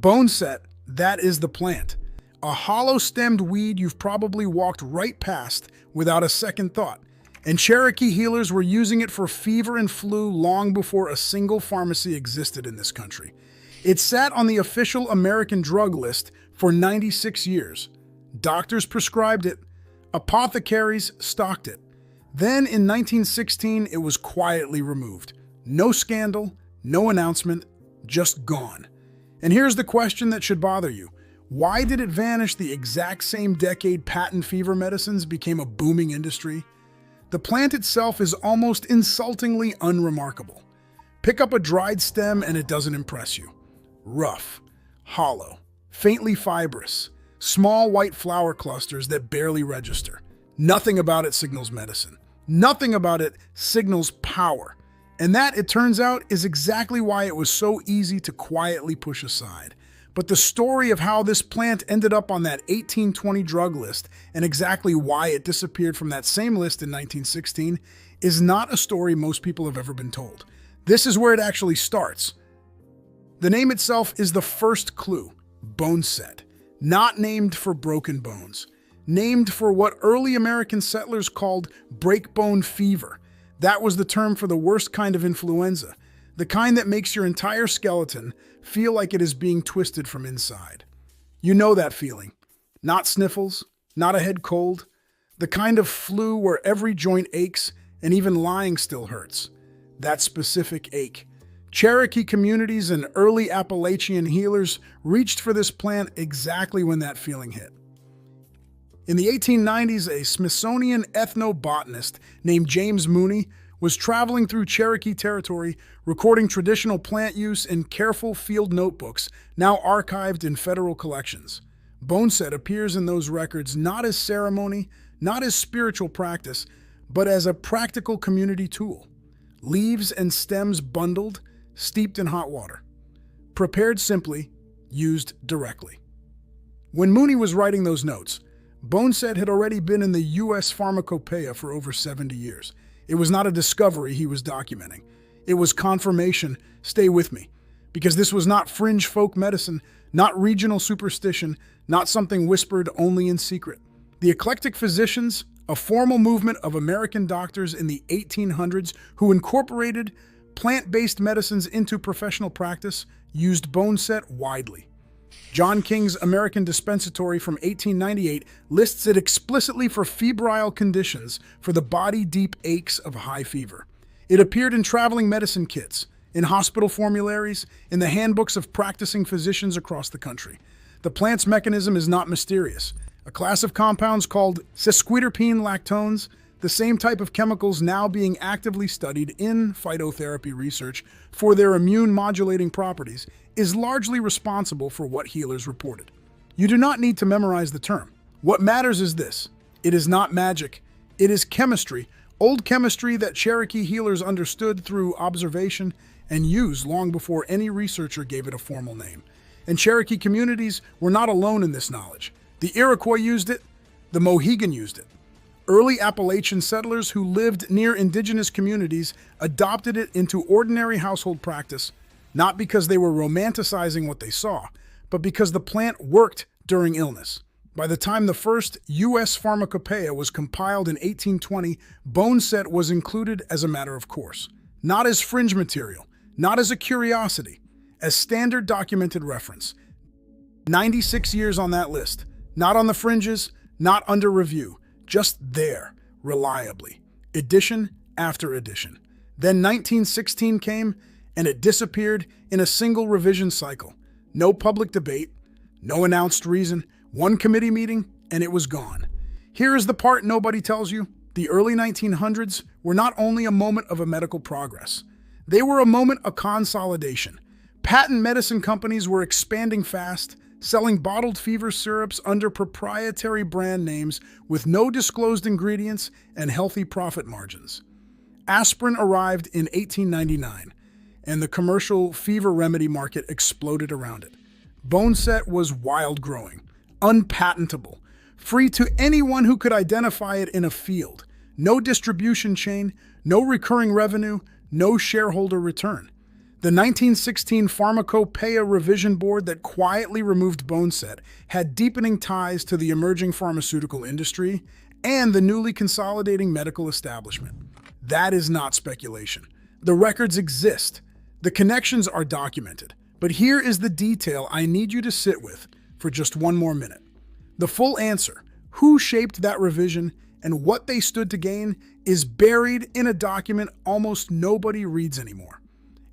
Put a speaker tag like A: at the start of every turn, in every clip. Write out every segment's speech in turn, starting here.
A: Boneset, that is the plant. A hollow-stemmed weed you've probably walked right past without a second thought. And Cherokee healers were using it for fever and flu long before a single pharmacy existed in this country. It sat on the official American drug list for 96 years. Doctors prescribed it. Apothecaries stocked it. Then in 1916, it was quietly removed. No scandal, no announcement, just gone. And here's the question that should bother you. Why did it vanish the exact same decade patent fever medicines became a booming industry? The plant itself is almost insultingly unremarkable. Pick up a dried stem and it doesn't impress you. Rough, hollow, faintly fibrous, small white flower clusters that barely register. Nothing about it signals medicine. Nothing about it signals power. And that, it turns out, is exactly why it was so easy to quietly push aside. But the story of how this plant ended up on that 1820 drug list and exactly why it disappeared from that same list in 1916 is not a story most people have ever been told. This is where it actually starts. The name itself is the first clue, boneset, not named for broken bones, named for what early American settlers called breakbone fever. That was the term for the worst kind of influenza, the kind that makes your entire skeleton feel like it is being twisted from inside. You know that feeling. Not sniffles, not a head cold, the kind of flu where every joint aches and even lying still hurts. That specific ache. Cherokee communities and early Appalachian healers reached for this plant exactly when that feeling hit. In the 1890s, a Smithsonian ethnobotanist named James Mooney was traveling through Cherokee territory, recording traditional plant use in careful field notebooks now archived in federal collections. Boneset appears in those records not as ceremony, not as spiritual practice, but as a practical community tool. Leaves and stems bundled, steeped in hot water. Prepared simply, used directly. When Mooney was writing those notes, boneset had already been in the U.S. pharmacopoeia for over 70 years. It was not a discovery he was documenting. It was confirmation, stay with me, because this was not fringe folk medicine, not regional superstition, not something whispered only in secret. The eclectic physicians, a formal movement of American doctors in the 1800s who incorporated plant-based medicines into professional practice, used boneset widely. John King's American Dispensatory from 1898 lists it explicitly for febrile conditions for the body-deep aches of high fever. It appeared in traveling medicine kits, in hospital formularies, in the handbooks of practicing physicians across the country. The plant's mechanism is not mysterious. A class of compounds called sesquiterpene lactones, the same type of chemicals now being actively studied in phytotherapy research for their immune-modulating properties, is largely responsible for what healers reported. You do not need to memorize the term. What matters is this. It is not magic. It is chemistry, old chemistry that Cherokee healers understood through observation and used long before any researcher gave it a formal name. And Cherokee communities were not alone in this knowledge. The Iroquois used it. The Mohegan used it. Early Appalachian settlers who lived near indigenous communities adopted it into ordinary household practice, not because they were romanticizing what they saw, but because the plant worked during illness. By the time the first U.S. pharmacopoeia was compiled in 1820, boneset was included as a matter of course, not as fringe material, not as a curiosity, as standard documented reference. 96 years on that list, not on the fringes, not under review, just there, reliably, edition after edition. Then 1916 came, and it disappeared in a single revision cycle. No public debate, no announced reason, one committee meeting, and it was gone. Here is the part nobody tells you. The early 1900s were not only a moment of a medical progress. They were a moment of consolidation. Patent medicine companies were expanding fast, selling bottled fever syrups under proprietary brand names with no disclosed ingredients and healthy profit margins. Aspirin arrived in 1899, and the commercial fever remedy market exploded around it. Boneset was wild growing, unpatentable, free to anyone who could identify it in a field. No distribution chain, no recurring revenue, no shareholder return. The 1916 Pharmacopoeia Revision Board that quietly removed Boneset had deepening ties to the emerging pharmaceutical industry and the newly consolidating medical establishment. That is not speculation. The records exist. The connections are documented. But here is the detail I need you to sit with for just one more minute. The full answer, who shaped that revision and what they stood to gain, is buried in a document almost nobody reads anymore.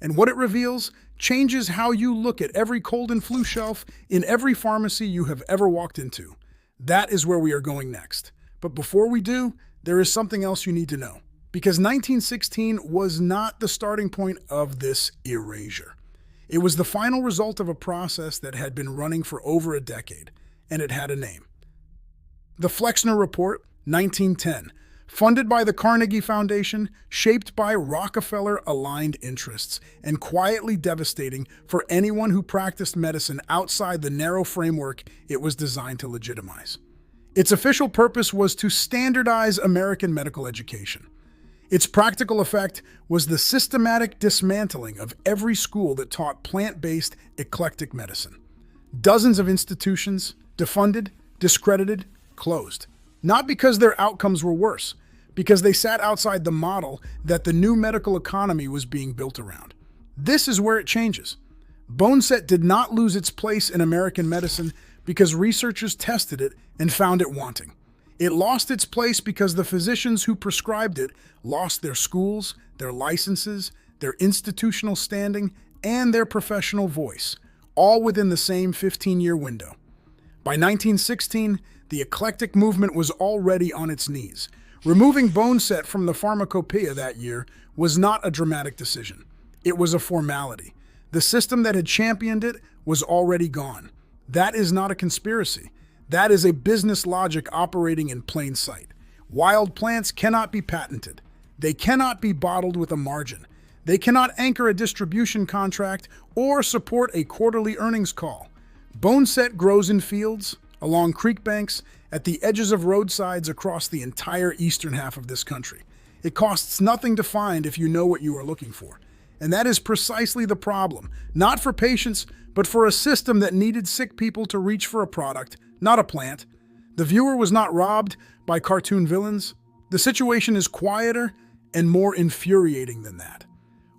A: And what it reveals changes how you look at every cold and flu shelf in every pharmacy you have ever walked into. That is where we are going next. But before we do, there is something else you need to know. Because 1916 was not the starting point of this erasure. It was the final result of a process that had been running for over a decade, and it had a name. The Flexner Report, 1910, funded by the Carnegie Foundation, shaped by Rockefeller-aligned interests, and quietly devastating for anyone who practiced medicine outside the narrow framework it was designed to legitimize. Its official purpose was to standardize American medical education. Its practical effect was the systematic dismantling of every school that taught plant-based, eclectic medicine. Dozens of institutions, defunded, discredited, closed. Not because their outcomes were worse, because they sat outside the model that the new medical economy was being built around. This is where it changes. Boneset did not lose its place in American medicine because researchers tested it and found it wanting. It lost its place because the physicians who prescribed it lost their schools, their licenses, their institutional standing, and their professional voice, all within the same 15-year window. By 1916, the eclectic movement was already on its knees. Removing Boneset from the Pharmacopoeia that year was not a dramatic decision. It was a formality. The system that had championed it was already gone. That is not a conspiracy. That is a business logic operating in plain sight. Wild plants cannot be patented. They cannot be bottled with a margin. They cannot anchor a distribution contract or support a quarterly earnings call. Boneset grows in fields, along creek banks, at the edges of roadsides across the entire eastern half of this country. It costs nothing to find if you know what you are looking for. And that is precisely the problem, not for patients, but for a system that needed sick people to reach for a product, not a plant. The viewer was not robbed by cartoon villains. The situation is quieter and more infuriating than that.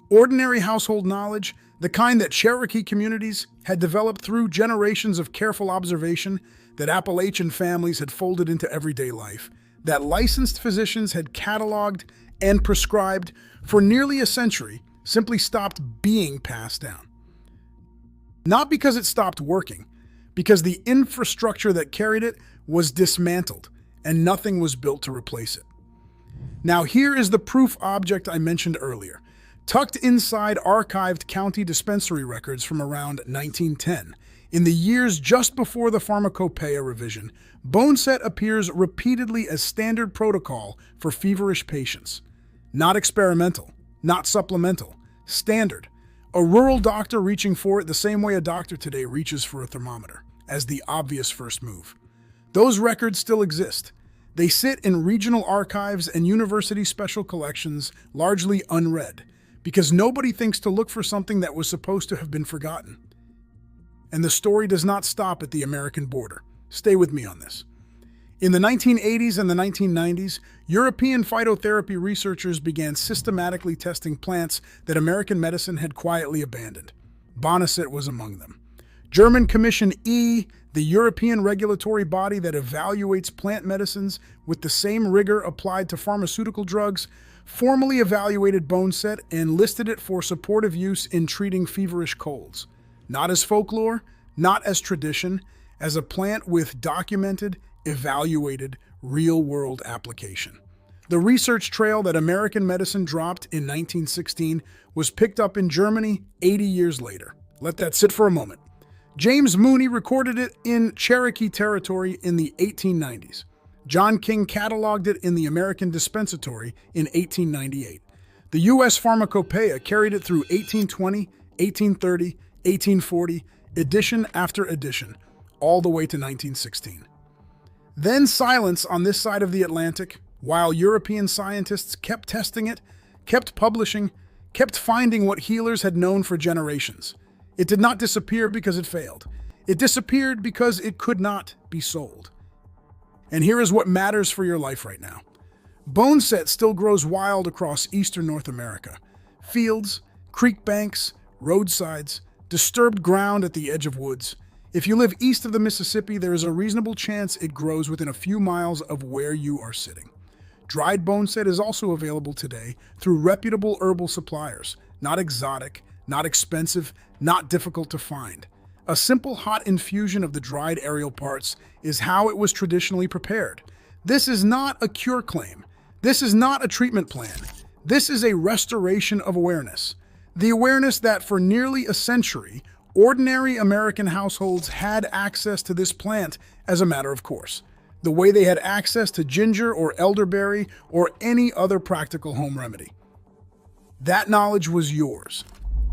A: Ordinary household knowledge, the kind that Cherokee communities had developed through generations of careful observation, that Appalachian families had folded into everyday life, that licensed physicians had cataloged and prescribed for nearly a century, simply stopped being passed down. Not because it stopped working, because the infrastructure that carried it was dismantled and nothing was built to replace it. Now here is the proof object I mentioned earlier. Tucked inside archived county dispensary records from around 1910, in the years just before the Pharmacopoeia revision, Boneset appears repeatedly as standard protocol for feverish patients. Not experimental, not supplemental, standard. A rural doctor reaching for it the same way a doctor today reaches for a thermometer, as the obvious first move. Those records still exist. They sit in regional archives and university special collections, largely unread, because nobody thinks to look for something that was supposed to have been forgotten. And the story does not stop at the American border. Stay with me on this. In the 1980s and the 1990s, European phytotherapy researchers began systematically testing plants that American medicine had quietly abandoned. Boneset was among them. German Commission E, the European regulatory body that evaluates plant medicines with the same rigor applied to pharmaceutical drugs, formally evaluated Boneset and listed it for supportive use in treating feverish colds. Not as folklore, not as tradition, as a plant with documented, evaluated, real-world application. The research trail that American medicine dropped in 1916 was picked up in Germany 80 years later. Let that sit for a moment. James Mooney recorded it in Cherokee territory in the 1890s. John King cataloged it in the American Dispensatory in 1898. The U.S. Pharmacopoeia carried it through 1820, 1830, 1840, edition after edition, all the way to 1916. Then silence on this side of the Atlantic, while European scientists kept testing it, kept publishing, kept finding what healers had known for generations. It did not disappear because it failed. It disappeared because it could not be sold. And here is what matters for your life right now. Boneset still grows wild across eastern North America. Fields, creek banks, roadsides, disturbed ground at the edge of woods. If you live east of the Mississippi, there is a reasonable chance it grows within a few miles of where you are sitting. Dried boneset is also available today through reputable herbal suppliers. Not exotic, not expensive, not difficult to find. A simple hot infusion of the dried aerial parts is how it was traditionally prepared. This is not a cure claim. This is not a treatment plan. This is a restoration of awareness. The awareness that for nearly a century, ordinary American households had access to this plant as a matter of course, the way they had access to ginger or elderberry or any other practical home remedy. That knowledge was yours.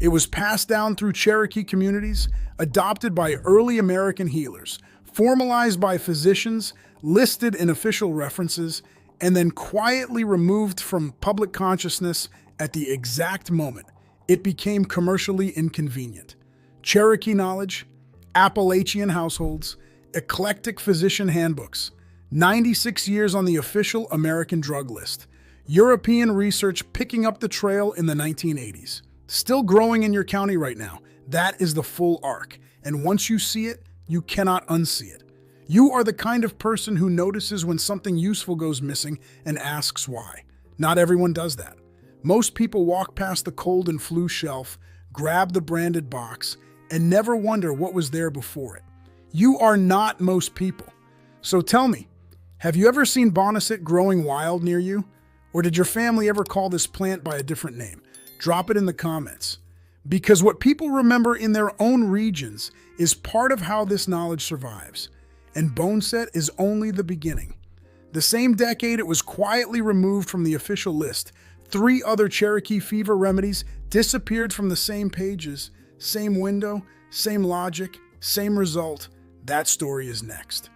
A: It was passed down through Cherokee communities, adopted by early American healers, formalized by physicians, listed in official references, and then quietly removed from public consciousness at the exact moment it became commercially inconvenient. Cherokee knowledge, Appalachian households, eclectic physician handbooks, 96 years on the official American drug list, European research picking up the trail in the 1980s. Still growing in your county right now. That is the full arc. And once you see it, you cannot unsee it. You are the kind of person who notices when something useful goes missing and asks why. Not everyone does that. Most people walk past the cold and flu shelf, grab the branded box, and never wonder what was there before it. You are not most people. So tell me, have you ever seen boneset growing wild near you? Or did your family ever call this plant by a different name? Drop it in the comments. Because what people remember in their own regions is part of how this knowledge survives. And boneset is only the beginning. The same decade it was quietly removed from the official list, 3 other Cherokee fever remedies disappeared from the same pages, same window, same logic, same result. That story is next.